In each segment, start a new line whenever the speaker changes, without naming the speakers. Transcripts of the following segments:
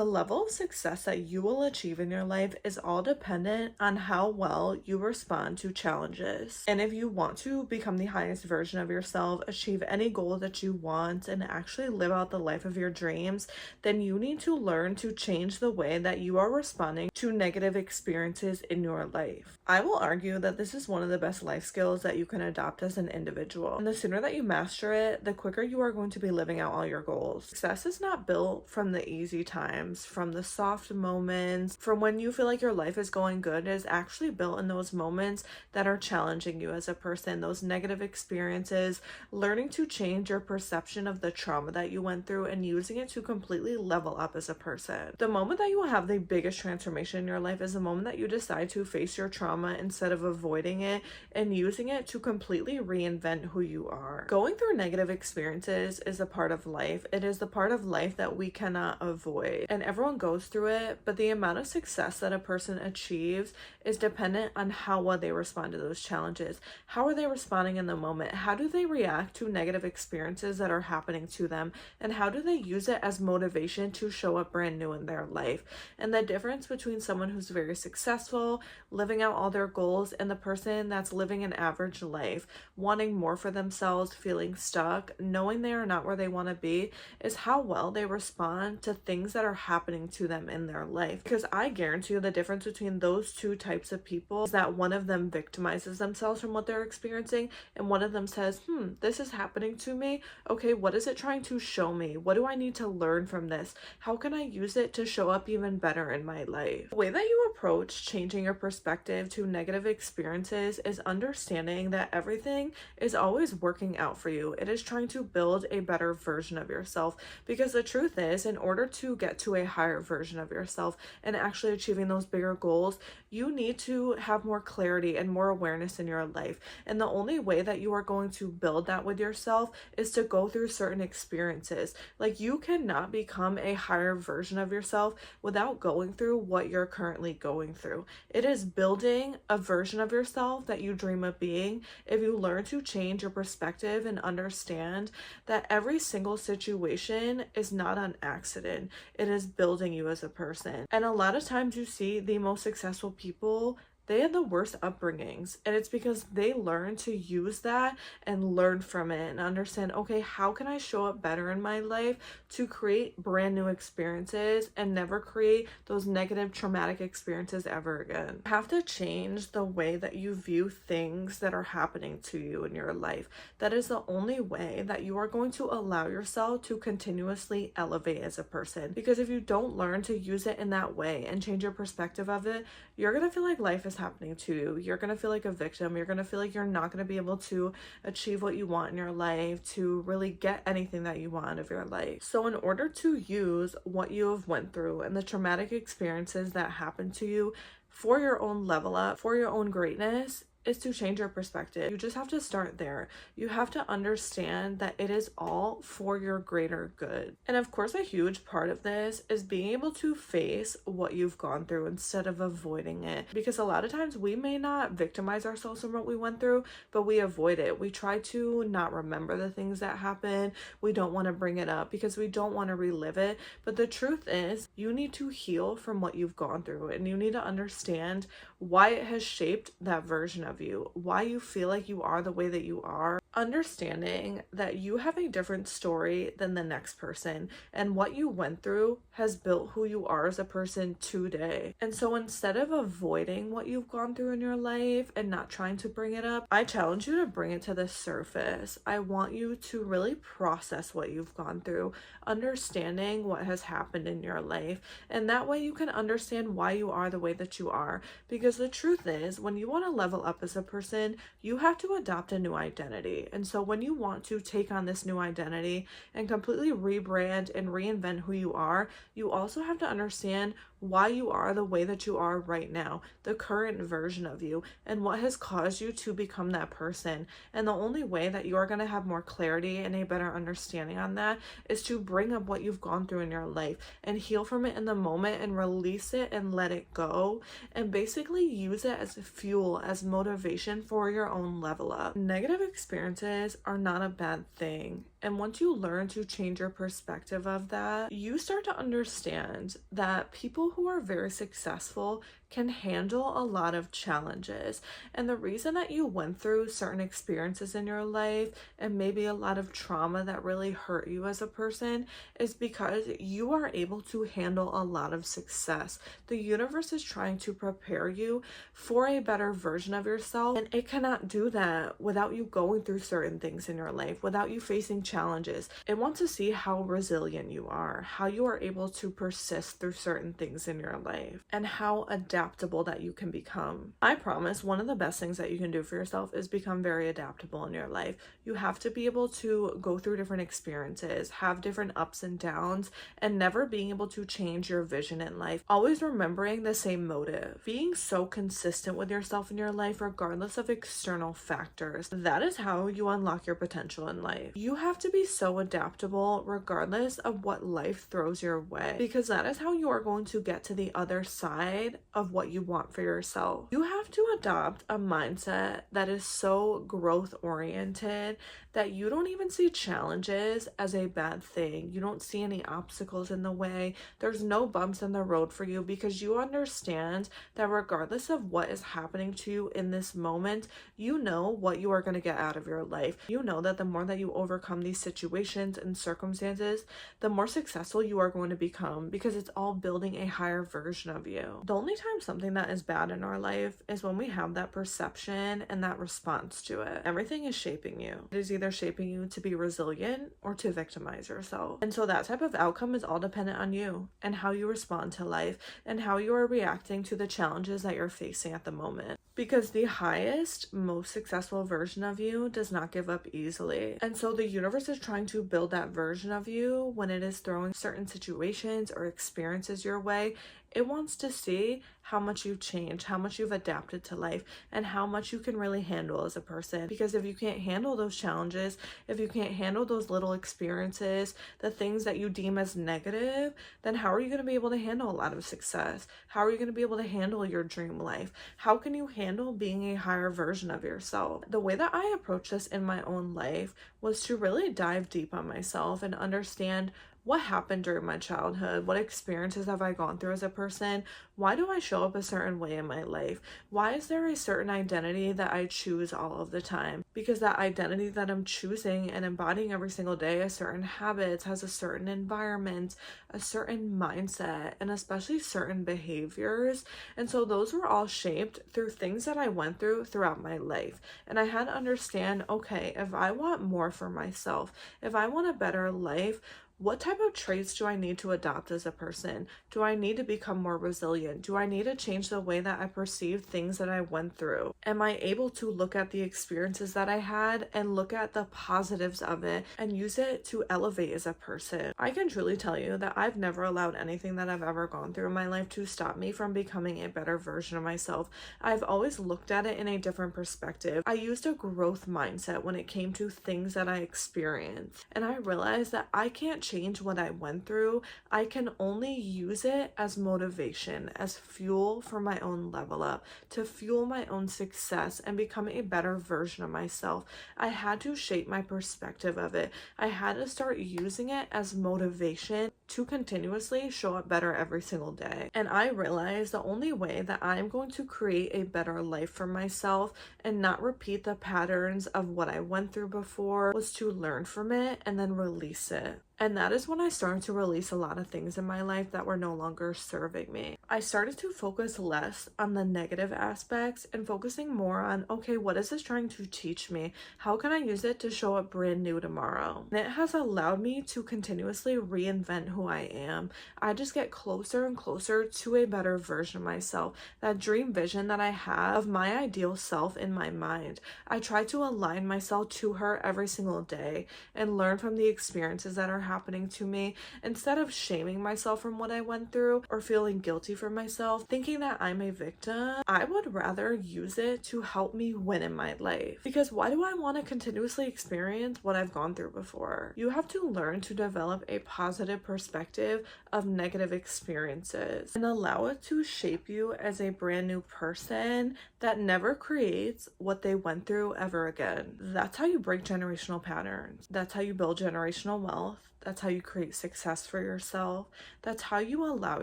The level of success that you will achieve in your life is all dependent on how well you respond to challenges. And if you want to become the highest version of yourself, achieve any goal that you want, and actually live out the life of your dreams, then you need to learn to change the way that you are responding to negative experiences in your life. I will argue that this is one of the best life skills that you can adopt as an individual. And the sooner that you master it, the quicker you are going to be living out all your goals. Success is not built from the easy times, from the soft moments, from when you feel like your life is going good. It is actually built in those moments that are challenging you as a person, those negative experiences, learning to change your perception of the trauma that you went through and using it to completely level up as a person. The moment that you will have the biggest transformation in your life is the moment that you decide to face your trauma instead of avoiding it and using it to completely reinvent who you are. Going through negative experiences is a part of life. It is the part of life that we cannot avoid. And everyone goes through it, but the amount of success that a person achieves is dependent on how well they respond to those challenges. How are they responding in the moment? How do they react to negative experiences that are happening to them? And how do they use it as motivation to show up brand new in their life? And the difference between someone who's very successful, living out all their goals, and the person that's living an average life, wanting more for themselves, feeling stuck, knowing they are not where they want to be, is how well they respond to things that are happening to them in their life. Because I guarantee you the difference between those two types of people is that one of them victimizes themselves from what they're experiencing, and one of them says, this is happening to me. Okay, what is it trying to show me? What do I need to learn from this? How can I use it to show up even better in my life? The way that you approach changing your perspective to negative experiences is understanding that everything is always working out for you. It is trying to build a better version of yourself, because the truth is, in order to get to a higher version of yourself and actually achieving those bigger goals, you need to have more clarity and more awareness in your life. And the only way that you are going to build that with yourself is to go through certain experiences. Like, you cannot become a higher version of yourself without going through what you're currently going through. It is building a version of yourself that you dream of being if you learn to change your perspective and understand that every single situation is not an accident. It is building you as a person. And a lot of times you see the most successful people, they had the worst upbringings, and it's because they learn to use that and learn from it and understand, okay, how can I show up better in my life to create brand new experiences and never create those negative traumatic experiences ever again. You have to change the way that you view things that are happening to you in your life. That is the only way that you are going to allow yourself to continuously elevate as a person, because if you don't learn to use it in that way and change your perspective of it, you're gonna feel like life is happening to you. You're gonna feel like a victim. You're gonna feel like you're not gonna be able to achieve what you want in your life, to really get anything that you want out of your life. So in order to use what you have went through and the traumatic experiences that happened to you for your own level up, for your own greatness, is to change your perspective. You just have to start there. You have to understand that it is all for your greater good. And of course, a huge part of this is being able to face what you've gone through instead of avoiding it. Because a lot of times we may not victimize ourselves from what we went through, but we avoid it. We try to not remember the things that happened. We don't want to bring it up because we don't want to relive it. But the truth is, you need to heal from what you've gone through, and you need to understand why it has shaped that version of you, why you feel like you are the way that you are. Understanding that you have a different story than the next person, and what you went through has built who you are as a person today. And so instead of avoiding what you've gone through in your life and not trying to bring it up, I challenge you to bring it to the surface. I want you to really process what you've gone through, understanding what has happened in your life, and that way you can understand why you are the way that you are. Because the truth is, when you want to level up as a person, you have to adopt a new identity. And so when you want to take on this new identity and completely rebrand and reinvent who you are, you also have to understand why you are the way that you are right now, the current version of you, and what has caused you to become that person. And the only way that you are going to have more clarity and a better understanding on that is to bring up what you've gone through in your life and heal from it in the moment and release it and let it go, and basically use it as fuel, as motivation for your own level up. Negative experiences are not a bad thing. And once you learn to change your perspective of that, you start to understand that people who are very successful can handle a lot of challenges. And the reason that you went through certain experiences in your life and maybe a lot of trauma that really hurt you as a person is because you are able to handle a lot of success. The universe is trying to prepare you for a better version of yourself, and it cannot do that without you going through certain things in your life, without you facing challenges. It wants to see how resilient you are, how you are able to persist through certain things in your life, and how adaptable that you can become. I promise one of the best things that you can do for yourself is become very adaptable in your life. You have to be able to go through different experiences, have different ups and downs, and never being able to change your vision in life. Always remembering the same motive. Being so consistent with yourself in your life regardless of external factors. That is how you unlock your potential in life. You have to be so adaptable regardless of what life throws your way, because that is how you are going to get to the other side of what you want for yourself. You have to adopt a mindset that is so growth oriented that you don't even see challenges as a bad thing. You don't see any obstacles in the way. There's no bumps in the road for you, because you understand that regardless of what is happening to you in this moment, you know what you are going to get out of your life. You know that the more that you overcome these situations and circumstances, the more successful you are going to become, because it's all building a higher version of you. The only time something that is bad in our life is when we have that perception and that response to it. Everything is shaping you. It is either shaping you to be resilient or to victimize yourself. And so that type of outcome is all dependent on you and how you respond to life and how you are reacting to the challenges that you're facing at the moment. Because the highest, most successful version of you does not give up easily. And so the universe is trying to build that version of you when it is throwing certain situations or experiences your way. It wants to see how much you've changed, how much you've adapted to life, and how much you can really handle as a person. Because if you can't handle those challenges, if you can't handle those little experiences, the things that you deem as negative, then how are you going to be able to handle a lot of success? How are you going to be able to handle your dream life? How can you handle being a higher version of yourself? The way that I approached this in my own life was to really dive deep on myself and understand what happened during my childhood? What experiences have I gone through as a person? Why do I show up a certain way in my life? Why is there a certain identity that I choose all of the time? Because that identity that I'm choosing and embodying every single day has certain habits, has a certain environment, a certain mindset, and especially certain behaviors. And so those were all shaped through things that I went through throughout my life. And I had to understand, okay, if I want more for myself, if I want a better life, what type of traits do I need to adopt as a person? Do I need to become more resilient? Do I need to change the way that I perceive things that I went through? Am I able to look at the experiences that I had and look at the positives of it and use it to elevate as a person? I can truly tell you that I've never allowed anything that I've ever gone through in my life to stop me from becoming a better version of myself. I've always looked at it in a different perspective. I used a growth mindset when it came to things that I experienced. And I realized that I can't change what I went through. I can only use it as motivation, as fuel for my own level up, to fuel my own success and become a better version of myself. I had to shape my perspective of it. I had to start using it as motivation to continuously show up better every single day. And I realized the only way that I'm going to create a better life for myself and not repeat the patterns of what I went through before was to learn from it and then release it. And that is when I started to release a lot of things in my life that were no longer serving me. I started to focus less on the negative aspects and focusing more on, okay, what is this trying to teach me? How can I use it to show up brand new tomorrow? And it has allowed me to continuously reinvent who I am. I just get closer and closer to a better version of myself. That dream vision that I have of my ideal self in my mind, I try to align myself to her every single day and learn from the experiences that are happening to me, instead of shaming myself from what I went through or feeling guilty for myself, thinking that I'm a victim, I would rather use it to help me win in my life. Because why do I want to continuously experience what I've gone through before? You have to learn to develop a positive perspective of negative experiences and allow it to shape you as a brand new person that never creates what they went through ever again. That's how you break generational patterns. That's how you build generational wealth. That's how you create success for yourself. That's how you allow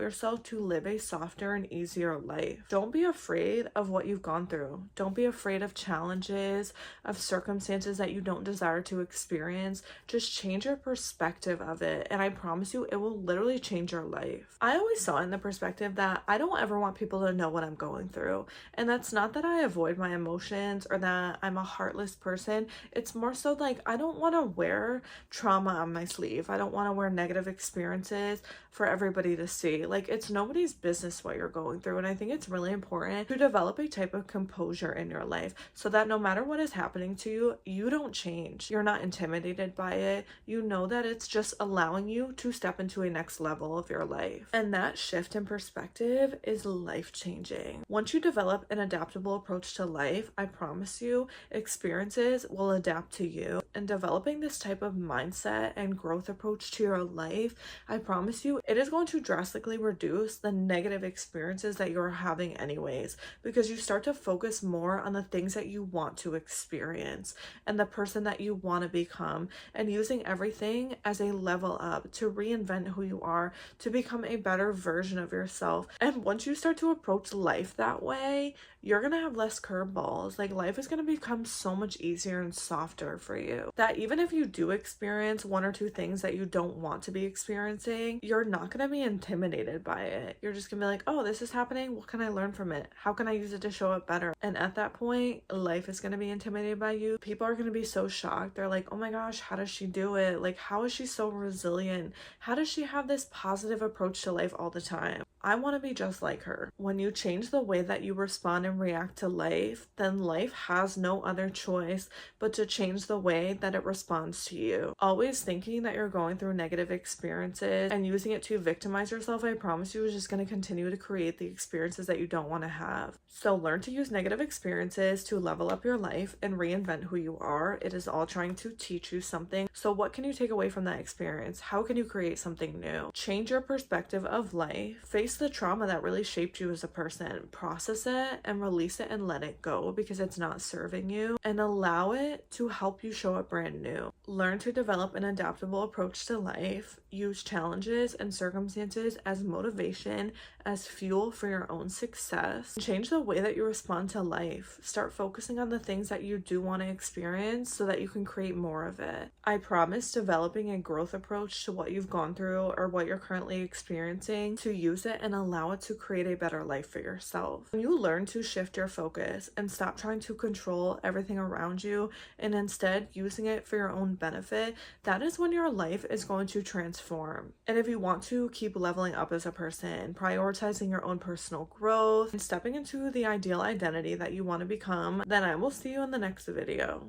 yourself to live a softer and easier life. Don't be afraid of what you've gone through. Don't be afraid of challenges, of circumstances that you don't desire to experience. Just change your perspective of it, and I promise you, it will literally change your life. I always saw it in the perspective that I don't ever want people to know what I'm going through. And that's not that I avoid my emotions or that I'm a heartless person. It's more so like I don't want to wear trauma on my sleeve. I don't want to wear negative experiences for everybody to see. Like, it's nobody's business what you're going through. And I think it's really important to develop a type of composure in your life so that no matter what is happening to you, you don't change. You're not intimidated by it. You know that it's just allowing you to step into a next level of your life. And that shift in perspective is life-changing. Once you develop an adaptable approach to life, I promise you, experiences will adapt to you. And developing this type of mindset and growth approach to your life, I promise you, it is going to drastically reduce the negative experiences that you're having anyways, because you start to focus more on the things that you want to experience and the person that you want to become, and using everything as a level up to reinvent who you are, to become a better version of yourself. And once you start to approach life that way, you're gonna have less curveballs. Like, life is gonna become so much easier and softer for you, that even if you do experience one or two things that you don't want to be experiencing, you're not gonna be intimidated by it. You're just gonna be like, oh, this is happening, what can I learn from it? How can I use it to show up better? And at that point, life is gonna be intimidated by you. People are gonna be so shocked. They're like, oh my gosh, how does she do it? Like, how is she so resilient? How does she have this positive approach to life all the time? I want to be just like her. When you change the way that you respond and react to life, then life has no other choice but to change the way that it responds to you. Always thinking that you're going through negative experiences and using it to victimize yourself, I promise you, is just going to continue to create the experiences that you don't want to have. So learn to use negative experiences to level up your life and reinvent who you are. It is all trying to teach you something. So what can you take away from that experience? How can you create something new? Change your perspective of life. Face the trauma that really shaped you as a person. Process it and release it and let it go because it's not serving you, and allow it to help you show up brand new. Learn to develop an adaptable approach to life. Use challenges and circumstances as motivation, as fuel for your own success. Change the way that you respond to life. Start focusing on the things that you do want to experience so that you can create more of it. I promise developing a growth approach to what you've gone through or what you're currently experiencing, to use it and allow it to create a better life for yourself. When you learn to shift your focus and stop trying to control everything around you and instead using it for your own benefit, that is when your life is going to transform. And if you want to keep leveling up as a person, prioritizing your own personal growth, and stepping into the ideal identity that you want to become, then I will see you in the next video.